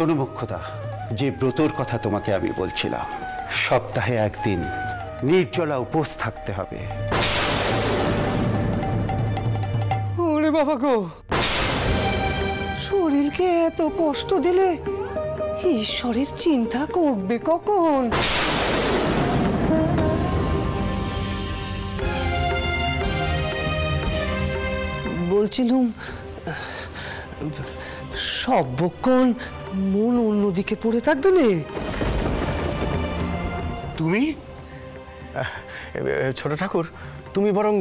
শোনো মুখ্যদা, যে ব্রতর কথা তোমাকে আমি বলছিলাম, সপ্তাহে একদিন নির্জলা উপোস থাকতে হবে। ওরে বাবা গো, শরীরকে এত কষ্ট দিলে ঈশ্বরের চিন্তা করবে কখন? বলছিলাম সবক্ষণ মন অন্যদিকে পড়ে থাকবে না। তুমি ছোট ঠাকুর, তুমি বরং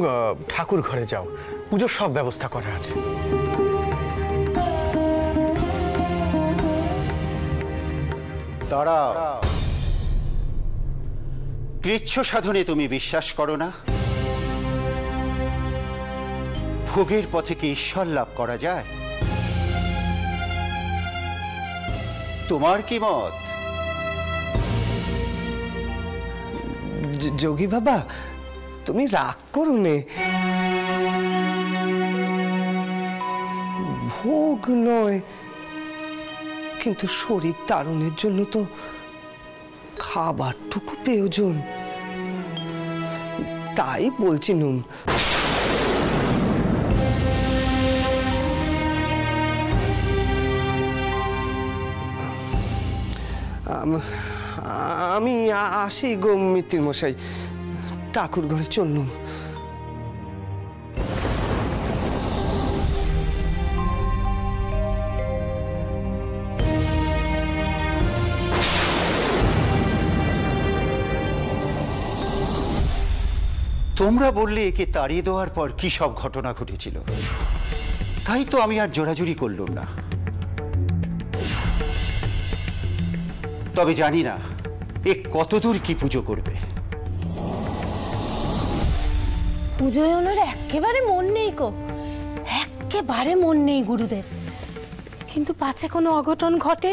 ঠাকুর ঘরে যাও, পুজোর সব ব্যবস্থা করা আছে। দাঁড়াও, কৃচ্ছ সাধনে তুমি বিশ্বাস করো না? ভোগের পথে কি ঈশ্বর লাভ করা যায়? তোমার কি মত? যোগী বাবা, তুমি রাগ করো নে। ভোগ নয়, কিন্তু শরীর তারণের জন্য তো খাবারটুকু প্রয়োজন। তাই বলছিলাম। আমি আসি গো মিত্তির মশাই, ঠাকুর ঘরে চললুম। তোমরা বললে একে তাড়িয়ে দেওয়ার পর কি সব ঘটনা ঘটেছিল, তাই তো আমি আর জোরাজুরি করলাম না। তবে জানি না এ কতদূর কি পুজো করবে। পুজোয় ওনার একেবারে মন নেই গো, একেবারে মন নেই গুরুদেব। কিন্তু পাছে কোনো অঘটন ঘটে,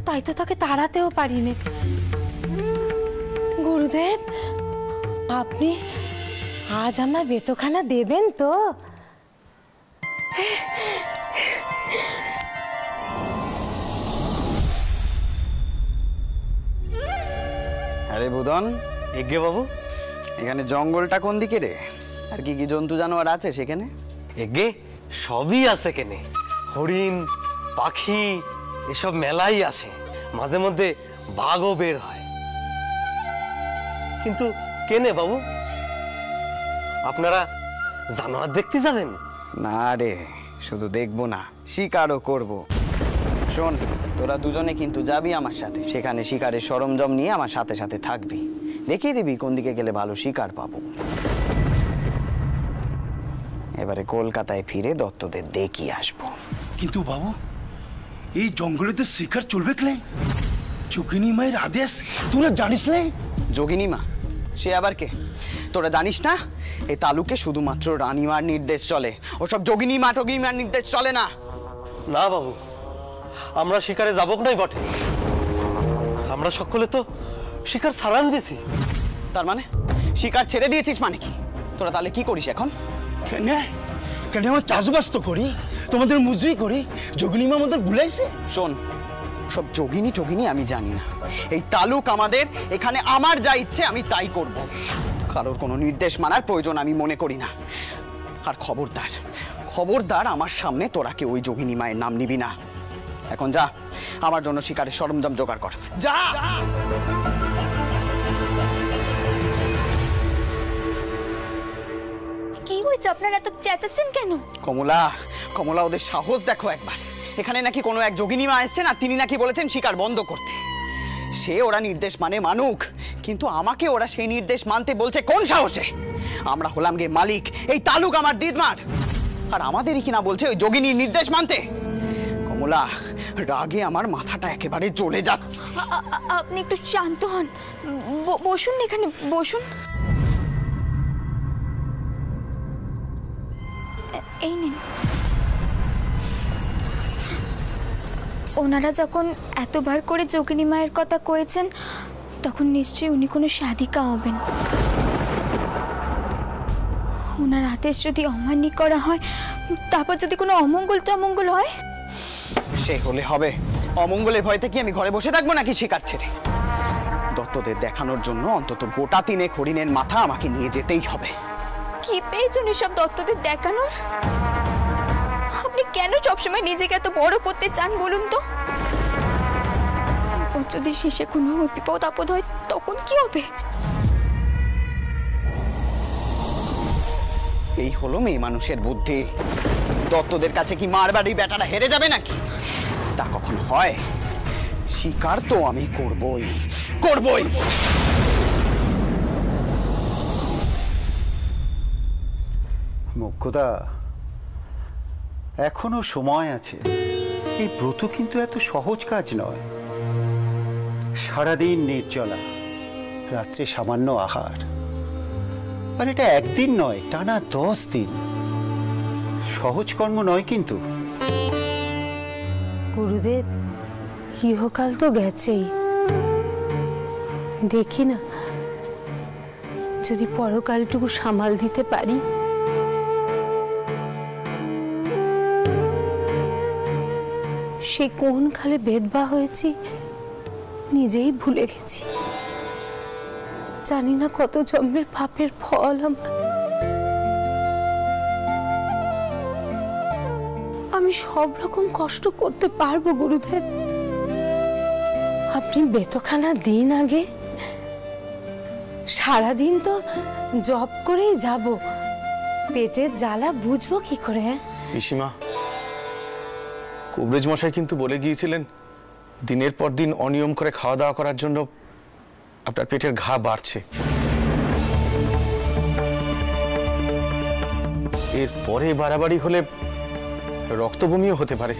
তাই তো তাকে তাড়াতেও পারিনি। গুরুদেব, আপনি আজ আমার বেতখানা দেবেন তো? আরে বুদন, এগে বাবু, এখানে জঙ্গলটা কোন দিকে রে? আর কি কি জন্তু জানোয়ার আছে সেখানে? এগে সবই আছে কেনে, হরিণ, পাখি এসব মেলাই আসে, মাঝে মধ্যে বাঘও বের হয়। কিন্তু কেনে বাবু, আপনারা জানোয়ার দেখতে যাবেন? না রে, শুধু দেখবো না, শিকারও করব। শোন, তোরা দুজনে কিন্তু যাবি আমার সাথে, সেখানে শিকারের সরঞ্জাম নিয়ে আমার সাথে সাথে থাকবি, দেখিয়ে দিবি কোন দিকে গেলে ভালো শিকার পাবো। এবারে কলকাতায় ফিরে দত্তদের দেখিয়ে আসবো। কিন্তু বাবু, এই জঙ্গলে তো শিকার চলবে ক্লাই? যোগিনী মায়ের আদেশ তোরা জানিস না? যোগিনী মা সে আবার কে? তোরা জানিস না এই তালুকে শুধুমাত্র রানীমার নির্দেশ চলে, ওসব যোগিনী মা টগিনীমার নির্দেশ চলে না। না বাবু, আমরা শিকারে যাবো নাই বটে, আমরা সকলে তো শিকার ছাড়ান দিছি। তার মানে শিকার ছেড়ে দিয়েছিস মানে কি? তোরা তাহলে কি করিস এখন? কেন কেন আমরা চাষবাস তো করি, তোমাদের মজুরি করি, যোগিনী মা আমাদের ভুলাইছে? শোন, সব যোগিনী টগিনী আমি জানি না, এই তালুক আমাদের, এখানে আমার যা ইচ্ছে আমি তাই করব, কারোর কোনো নির্দেশ মানার প্রয়োজন আমি মনে করি না। আর খবরদার খবরদার আমার সামনে তোরা কেউ ওই যোগিনী মায়ের নাম নিবি না। এখন যা, আমার জন্য শিকারের সরঞ্জাম জোগাড় কর, যা। কি হয়েছে, আপনারা এত চেঁচাচ্ছেন কেন? কমলা, কমলা, ওদের সাহস দেখো একবার। এখানে নাকি কোনো এক যোগিনী মা এসছেন আর তিনি নাকি বলেছেন শিকার বন্ধ করতে। সে ওরা নির্দেশ মানে মানুক, কিন্তু আমাকে ওরা সেই নির্দেশ মানতে বলছে কোন সাহসে? আমরা হলাম গে মালিক, এই তালুক আমার দিদমার, আর আমাদেরই কিনা বলছে ওই যোগিনীর নির্দেশ মানতে। কমলা, রাগে আমার মাথাটা একেবারে জ্বলে যাচ্ছে। আপনি একটু শান্ত হন, বসুন এখানে, বসুন। এই নিন। ওনারা যখন এতবার করে যোগিনী মায়ের কথা কয়েছেন, তখন নিশ্চয়ই উনি কোনো সাধিকা হবেন। ওনার আদেশ যদি অমান্য করা হয়, তারপর যদি কোনো অমঙ্গল টমঙ্গল হয়, সে হলে হবে, অমঙ্গলের ভয়তে কি আমি ঘরে বসে থাকবো নাকি শিকার ছেড়ে? দত্তদের দেখানোর জন্য অন্তত গোটা 3 হরিণের মাথা আমাকে নিয়ে যেতেই হবে। কি পেয়েছেন এসব দত্তদের দেখানোর? আপনি কেন সবসময় নিজেকে এত বড় করতে চান বলুন তো? এরপর যদি শেষে কোনো বিপদ আপদ হয় তখন কি হবে? এই হলো মেয়ে মানুষের বুদ্ধি। দত্তদের কাছে কি মারবাড়ি বেটারা হেরে যাবে নাকি? তা কখন হয়? শিকার তো আমি করবই করবই। মুখ্যদা, এখনো সময় আছে। এই ব্রত কিন্তু এত সহজ কাজ নয়। সারাদিন নির্জলা, রাত্রে সামান্য আহার, আর এটা একদিন নয়, টানা 10 দিন। সহজ কর্ম নয় কিন্তু। গুরুদেব, ইহকাল তো গেছেই, দেখি না যদি পরকালটুকু সামাল দিতে পারি। সে কোন কালে বেদবা হয়েছি নিজেই ভুলে গেছি। জানি না কত জন্মের পাপের ফল আমার। আমি সব রকম কষ্ট করতে পারবো গুরুদেব। আপনি বেতখানা দিন আগে, সারাদিন তো জব করেই যাব, পেটের জ্বালা বুঝবো কি করে? পিসিমা, কবরেজ মশাই কিন্তু বলে গিয়েছিলেন দিনের পর দিন অনিয়ম করে খাওয়া দাওয়া করার জন্য আপনার পেটের ঘা বাড়ছে। এর পরে বাড়াবাড়ি হলে রক্তবমিও হতে পারে।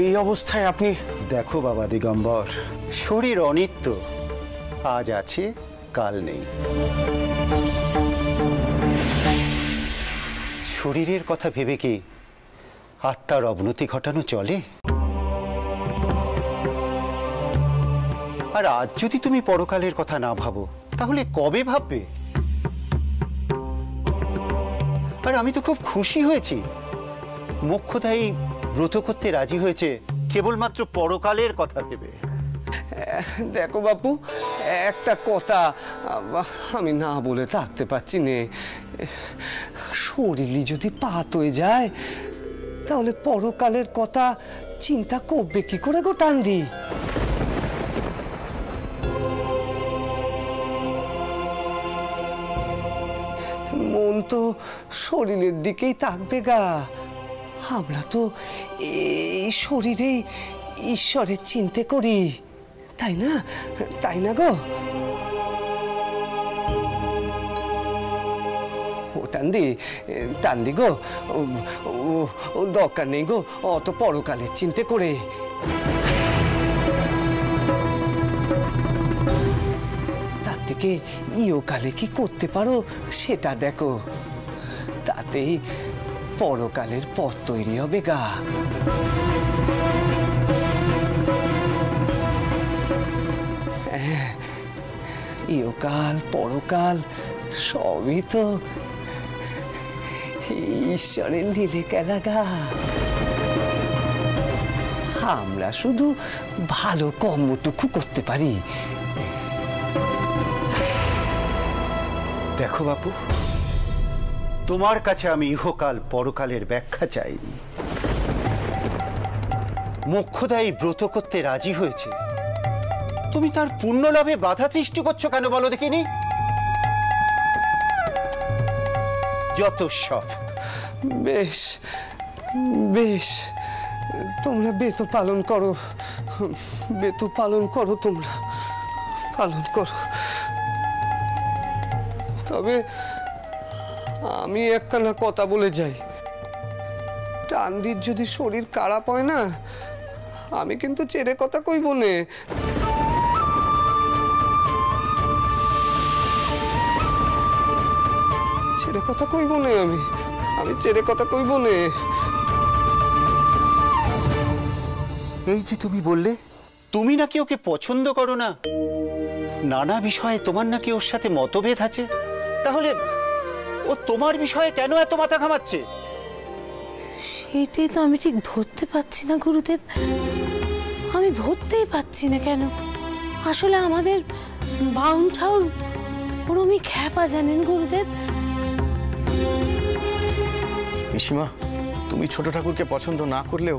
এই অবস্থায় আপনি দেখো বাবা দিগম্বর, শরীর অনিত্য, আজ আছে কাল নেই। শরীরের কথা ভেবে কি আত্মার অবনতি ঘটানো চলে? আর আজ যদি তুমি পরকালের কথা না ভাবো তাহলে কবে ভাববে? আর আমি তো খুব খুশি হয়েছি, মোক্ষদাই ব্রত করতে রাজি হয়েছে কেবলমাত্র পরকালের কথা ভেবে। দেখো বাপু, একটা কথা আমি না বলে থাকতে পারছি নে। শরীরই যদি পাত হয়ে যায় তাহলে পরকালের কথা চিন্তা করবে কি করে গো টান্দি? মন তো শরীরের দিকেই থাকবে গা। আমরা তো এই শরীরেই ঈশ্বরের চিন্তা করি, তাই না? তাই না গো? ও টান্দি, টান্দি গো, ও দরকার নেই গো অত পরকালের চিন্তা করে। তার থেকে ইহকালে কি করতে পারো সেটা দেখো, তাতেই পরকালের পথ তৈরি হবে গা। ইহকাল পরকাল সবই তো ঈশ্বরের লীলে খেলা গা। আমরা শুধু ভালো কর্মটুকু করতে পারি। দেখো বাপু, তোমার কাছে আমি ইহকাল পরকালের ব্যাখ্যা চাইনি। মোক্ষদাই ব্রত করতে রাজি হয়েছে, তুমি তার পুণ্য লাভে বাধা সৃষ্টি করছো কেন বলো দেখিনি? যত সব। বেশ বেশ, তোমরা বেত পালন করো, বেত পালন করো, তোমরা পালন করো। তবে আমি একখানা কথা বলে যাই, টান্দির যদি শরীর খারাপ হয় না, আমি কিন্তু ছেড়ে কথা কইব নে। ছেড়ে কথা কইব নে, আমি ছেড়ে কথা কইব নে। এই যে তুমি বললে তুমি নাকি ওকে পছন্দ করো না, নানা বিষয়ে তোমার নাকি ওর সাথে মতভেদ আছে, তাহলে ও তোমার বিষয়ে কেন এত মাথা ঘামাচ্ছে? সেটাই তো আমি ঠিক ধরতে পারছি না গুরুদেব। আমি ধরতেই পাচ্ছি না কেন। আসলে আমাদের বাউন ঠাউর ওরমই খ্যাপা, জানেন গুরুদেব। পিসিমা, তুমি ছোট ঠাকুরকে পছন্দ না করলেও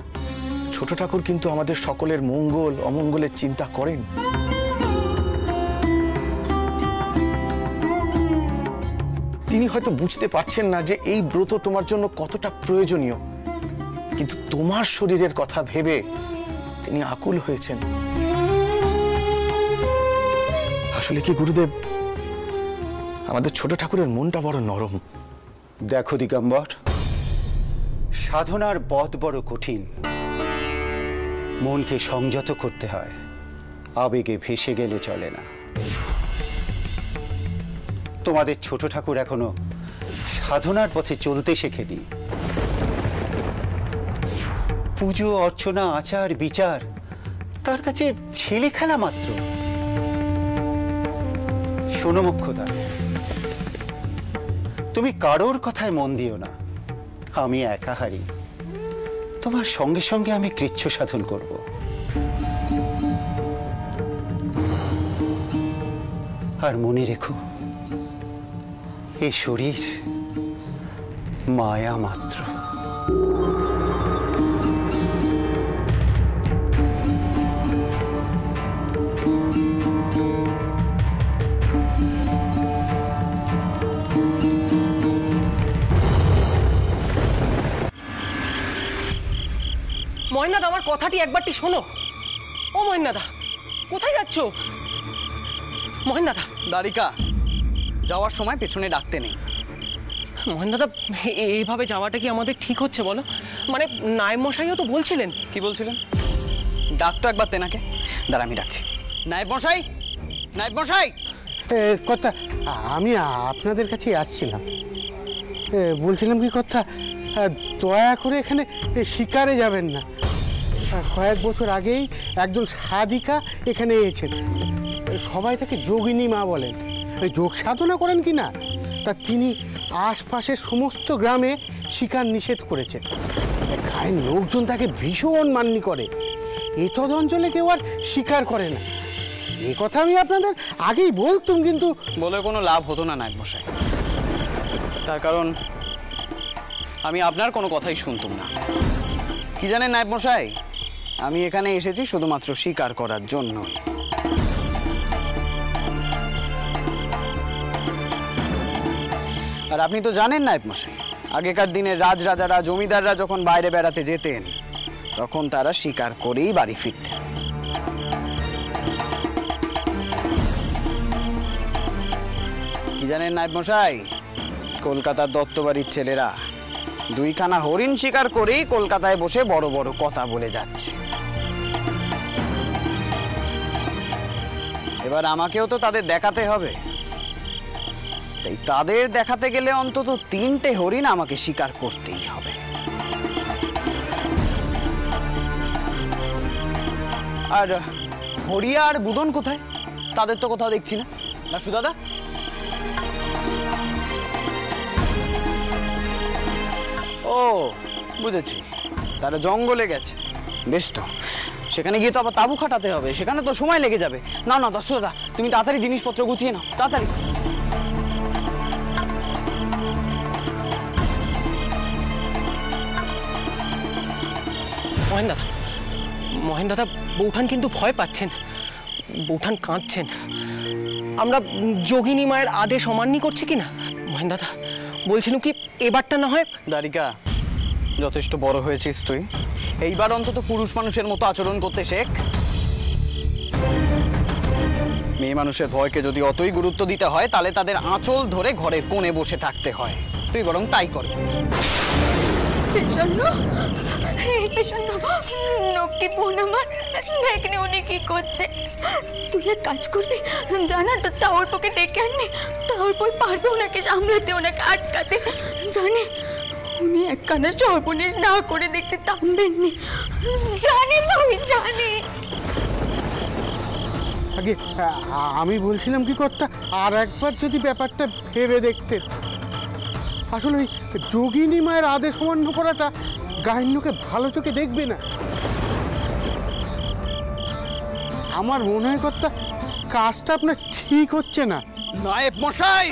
ছোট ঠাকুর কিন্তু আমাদের সকলের মঙ্গল অমঙ্গলের চিন্তা করেন। তিনি হয়তো বুঝতে পারছেন না যে এই ব্রত তোমার জন্য কতটা প্রয়োজনীয়, কিন্তু তোমার শরীরের কথা ভেবে তিনি আকুল হয়েছেন। আসলে কি গুরুদেব, আমাদের ছোট ঠাকুরের মনটা বড় নরম। দেখো দিগম্বর, সাধনার পথ বড় কঠিন। মনকে সংযত করতে হয়, আবেগে ভেসে গেলে চলে না। তোমাদের ছোট ঠাকুর এখনো সাধনার পথে চলতে শেখেনি। পুজো অর্চনা আচার বিচার তার কাছে ছেলে খেলা মাত্র। শোনো মোক্ষদা, তুমি কারোর কথায় মন দিও না। আমি একাহারি, তোমার সঙ্গে সঙ্গে আমি কৃচ্ছ সাধন করব। আর মনে রেখো, এ শরীর মায়া মাত্র। মহেন্দ্রদা, আমার কথাটি একবারটি শোনো। ও মহেন্দ্রদা, কোথায় যাচ্ছ? মহেন্দ্রদা। দ্বারিকা, যাওয়ার সময় পেছনে ডাকতে নেই। মহেন্দ্রদা, এইভাবে যাওয়াটা কি আমাদের ঠিক হচ্ছে বলো? মানে নায়েব মশাইও তো বলছিলেন। কি বলছিলেন? ডাক তো একবার তেনাকে। দাঁড়া, আমি ডাকছি। নায়েব মশাই, নায়েব মশাই। কথা, আমি আপনাদের কাছে আসছিলাম। বলছিলাম কি কথা, দয়া করে এখানে শিকারে যাবেন না। কয়েক বছর আগেই একজন সাধিকা এখানে এসেছেন। সবাই তাকে যোগিনী মা বলেন। যোগ সাধনা করেন কি না, তা তিনি আশপাশের সমস্ত গ্রামে শিকার নিষেধ করেছেন। গায়ের লোকজন তাকে ভীষণ মান্যি করে। এতদ অঞ্চলে কেউ আর শিকার করে না। এই কথা আমি আপনাদের আগেই বলতুম, কিন্তু বলে কোনো লাভ হতো না নায়েব মশাই। তার কারণ আমি আপনার কোনো কথাই শুনতুম না। কি জানেন নায়েব মশাই, আমি এখানে এসেছি শুধুমাত্র শিকার করার জন্যই। আর আপনি তো জানেন নায়েব মশাই, আগেকার দিনে রাজরাজারা জমিদাররা যখন বাইরে বেড়াতে যেতেন তখন তারা শিকার করেই বাড়ি ফিরতেন। কি জানেন নায়েব মশাই, কলকাতার দত্তবাড়ির ছেলেরা দুইখানা হরিণ শিকার করেই কলকাতায় বসে বড় বড় কথা বলে যাচ্ছে। এবার আমাকেও তো তাদের দেখাতে হবে। তাই তাদের দেখাতে গেলে অন্তত 3টে হরিণ আমাকে শিকার করতেই হবে। আর হরিয়া আর বুদন কোথায়? তাদের তো কোথাও দেখছি না। না সুদাদা? ও বুঝেছি, তারা জঙ্গলে গেছে। বেশ তো, সেখানে গিয়ে তো আবার তাঁবু খাটাতে হবে, সেখানে তো সময় লেগে যাবে। না না দর্শকদা, তুমি তাড়াতাড়ি জিনিসপত্র গুছিয়ে নাও, তাড়াতাড়ি। মহেন্দ্রদা, মহেন্দ্রদা, বৌঠান কিন্তু ভয় পাচ্ছেন। বৌঠান কাঁদছেন। আমরা যোগিনী মায়ের আদেশ অমান্য করছি কিনা? মহেন্দ্রদা, বলছিলাম কি এবারটা না হয়। দ্বারিকা, যথেষ্ট বড় হয়েছিস তুই, এইবার অন্তত পুরুষ মানুষের মতো আচরণ করতে শেখ। মেয়ে মানুষের ভয়কে যদি অতই গুরুত্ব দিতে হয় তাহলে তাদের আঁচল ধরে ঘরের কোণে বসে থাকতে হয়। তুই বরং তাই করবি। নক্কি বোন আমার, দেখনি উনি কি করছে। তুই এক কাজ করবি, জানা তো তাওর পোকে ডেকে আনবি। তাওর পোই পারবে ওনাকে সামলাতে, ওনাকে আটকাতে। জানে উনি একখানা সর্বনেশ না করে দেখছি থামবেননি। জানি আমি জানি। আগে আমি বলছিলাম কি কথা, আর একবার যদি ব্যাপারটা ভেবে দেখতেন। আসলে ওই যোগিনী মায়ের আদেশ অমান্য করাটা গাহিন্যকে ভালো চোখে দেখবে না। আমার মনে হয় কর্তা কাজটা আপনার ঠিক হচ্ছে না। নায়েব মশাই,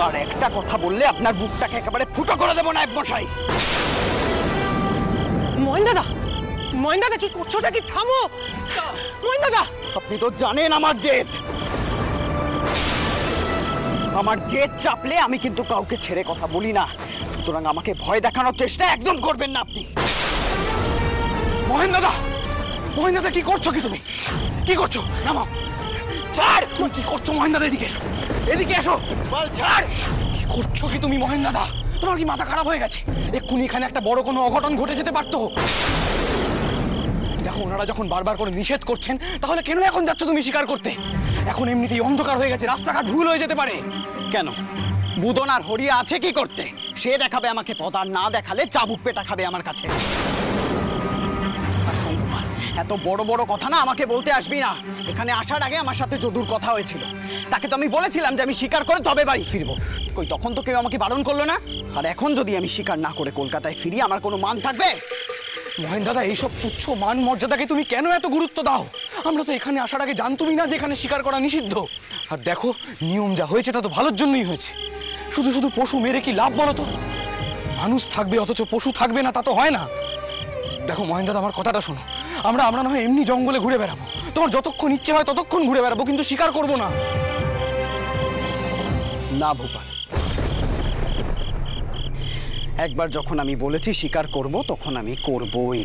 আর একটা কথা বললে আপনার বুকটাকে একেবারে ফুটো করে দেবো নায়েব মশাই। মহেন দাদা, মহেন দাদা কি করছোটা কি? থামো মহেন দাদা। আপনি তো জানেন আমার জেদ, আমার জেদ চাপলে আমি কিন্তু কাউকে ছেড়ে কথা বলি না, সুতরাং আমাকে ভয় দেখানোর চেষ্টা একদম করবেন না আপনি। মহেন দাদা, মহেন দাদা কি করছো? কি তুমি কি করছো? নামো, ছাড়। তুমি কি করছো মহেন দাদা? এদিকে এসো, এদিকে এসো। বল ছাড়। কি করছো কি তুমি মহেন দাদা? তোমার কি মাথা খারাপ হয়ে গেছে? এক্ষুনি এখানে একটা বড় কোনো অঘটন ঘটে যেতে পারতো। দেখো, ওনারা যখন বারবার করে নিষেধ করছেন, তাহলে কেন এখন যাচ্ছ তুমি শিকার করতে? এখন এমনিতেই অন্ধকার হয়ে গেছে, রাস্তাঘাট ভুল হয়ে যেতে পারে। কেন, বুদন আর হরিয়া আছে কি করতে? সে দেখাবে আমাকে পথ, আর না দেখালে চাবুক পেটা খাবে আমার কাছে। এত বড় বড় কথা না আমাকে বলতে আসবি না। এখানে আসার আগে আমার সাথে যদুর কথা হয়েছিল, তাকে তো আমি বলেছিলাম যে আমি শিকার করে তবে বাড়ি ফিরবো। কই, তখন তো কেউ আমাকে বারণ করলো না। আর এখন যদি আমি শিকার না করে কলকাতায় ফিরি, আমার কোনো মান থাকবে? মহেন দাদা, এইসব তুচ্ছ মান মর্যাদাকে তুমি কেন এত গুরুত্ব দাও? আমরা তো এখানে আসার আগে জানতুমই না যে এখানে শিকার করা নিষিদ্ধ। আর দেখো, নিয়ম যা হয়েছে তা তো ভালোর জন্যই হয়েছে। শুধু শুধু পশু মেরে কি লাভ বলো তো? মানুষ থাকবে অথচ পশু থাকবে না, তা তো হয় না। দেখো মহেন দাদা, আমার কথাটা শোনো। আমরা না হয় এমনি জঙ্গলে ঘুরে বেড়াবো, তোমার যতক্ষণ ইচ্ছে হয় ততক্ষণ ঘুরে বেড়াবো, কিন্তু শিকার করবো না। না ভূপাল, একবার যখন আমি বলেছি শিকার করব, তখন আমি করবই।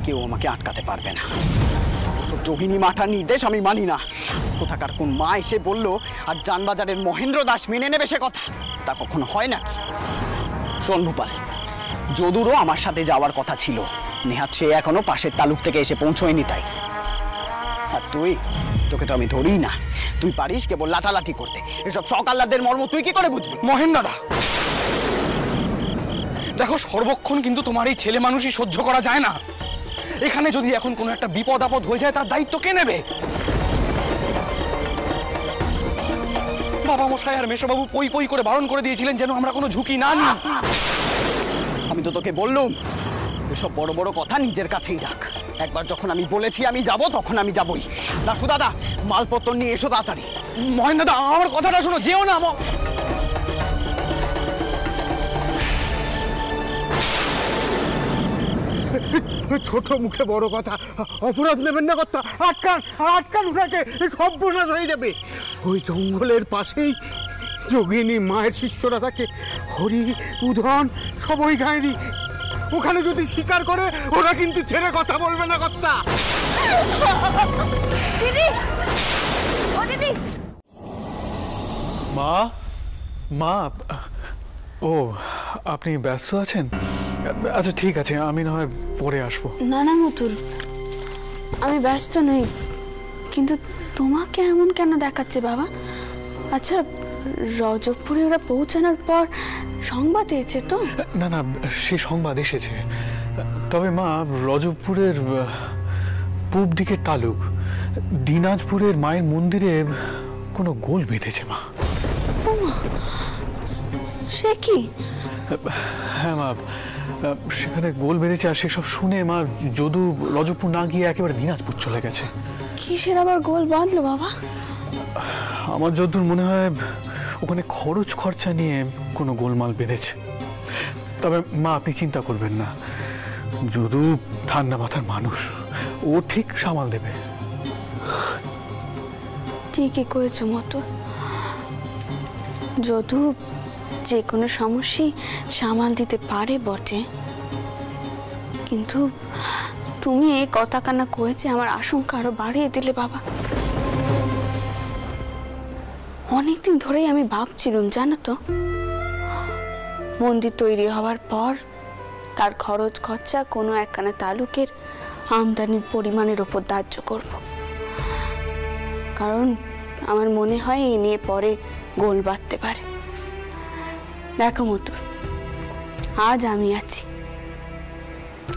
কেউ আমাকে আটকাতে পারবে না। যোগিনী মাঠার নির্দেশ আমি মানি না। কোথাকার কোন মা এসে বলল আর জানবাজারের মহেন্দ্র দাস মেনে নেবে সে কথা? তা কখনো হয় না। শোন ভূপাল, যদুরও আমার সাথে যাওয়ার কথা ছিল, নেহাত সে এখনো পাশের তালুক থেকে এসে পৌঁছয়নি। তাই আর তোকে তো আমি ধরিই না। তুই পারিস কেবল লাটালাটি করতে। এসব শখ আহ্লাদের মর্ম তুই কি করে বুঝবি? মহেন দাদা দেখো, সর্বক্ষণ কিন্তু তোমার এই ছেলে মানুষই সহ্য করা যায় না। এখানে যদি এখন কোনো একটা বিপদ আপদ হয়ে যায়, তার দায়িত্ব কে নেবে? বাবা মশাই আর মেশোবাবু পই পই করে বারণ করে দিয়েছিলেন যেন আমরা কোনো ঝুঁকি না নিই। আমি তো তোকে বললুম, এসব বড় বড় কথা নিজের কাছেই রাখ। একবার যখন আমি বলেছি আমি যাব, তখন আমি যাবই। দাশু দাদা, মালপত্র নিয়ে এসো তাড়াতাড়ি। মহেন দাদা, আমার কথাটা শোনো, যেও না। ছোট মুখে বড় কথা, অপরাধ নেবেন না কর্তা। আটকান আটকান ওনাকে, সর্বনাশ হয়ে যাবে। ওই জঙ্গলের পাশেই যোগিনী মায়ের শিষ্যরা থাকে, হরি উধন সব ওই গায়েরই। ওখানে যদি স্বীকার করে, ওরা কিন্তু ছেড়ে কথা বলবে না কর্তা। দিদি, ও দিদি। মা, মা, ও আপনি ব্যস্ত আছেন? আচ্ছা ঠিক আছে, আমি না হয় পরে আসবো। না না মতুল, আমি ব্যস্ত নই, কিন্তু তোমাকে এমন কেন দেখাচ্ছে বাবা? আচ্ছা, রজবপুরে ওরা পৌঁছানোর পর সংবাদ এসেছে তো? না না, সে সংবাদ এসেছে, তবে মা রজবপুরের পূব দিকের তালুক দিনাজপুরের মায়ের মন্দিরে কোনো গোল বেঁধেছে মা। সে কি? হ্যাঁ মা, সেখানে গোল বেঁধেছে। আর সেসব শুনে মা যদু রজবপুর না গিয়ে একেবারে দিনাজপুর চলে গেছে। কিসের আবার গোল বাঁধলো বাবা? আমার যতদূর মনে হয় ওখানে খরচ খরচা নিয়ে কোনো গোলমাল বেঁধেছে। তবে মা আপনি চিন্তা করবেন না, যদু ঠান্ডা মাথার মানুষ, ও ঠিক সামাল দেবে। ঠিকই করেছো মতো, যদু যে কোনো সমস্যাই সামাল দিতে পারে বটে, কিন্তু তুমি এই কথা কানা করেছে আমার আশঙ্কা আরো বাড়িয়ে দিলে বাবা। অনেকদিন ধরেই আমি ভাবছিলাম জানো তো, মন্দির তৈরি হওয়ার পর তার খরচ খরচা কোনো একখানা তালুকের আমদানির পরিমাণের ওপর ধার্য করব, কারণ আমার মনে হয় এই নিয়ে পরে গোল বাঁধতে পারে। দেখো মতো, আজ আমি আছি,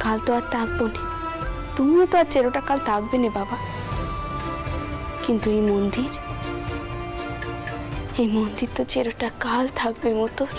কাল তো আর থাকবো না, তুমিও তো আর চেরোটা কাল থাকবে না বাবা। কিন্তু এই মন্দির এই মন্দির তো চিরটা কাল থাকবে মতোর।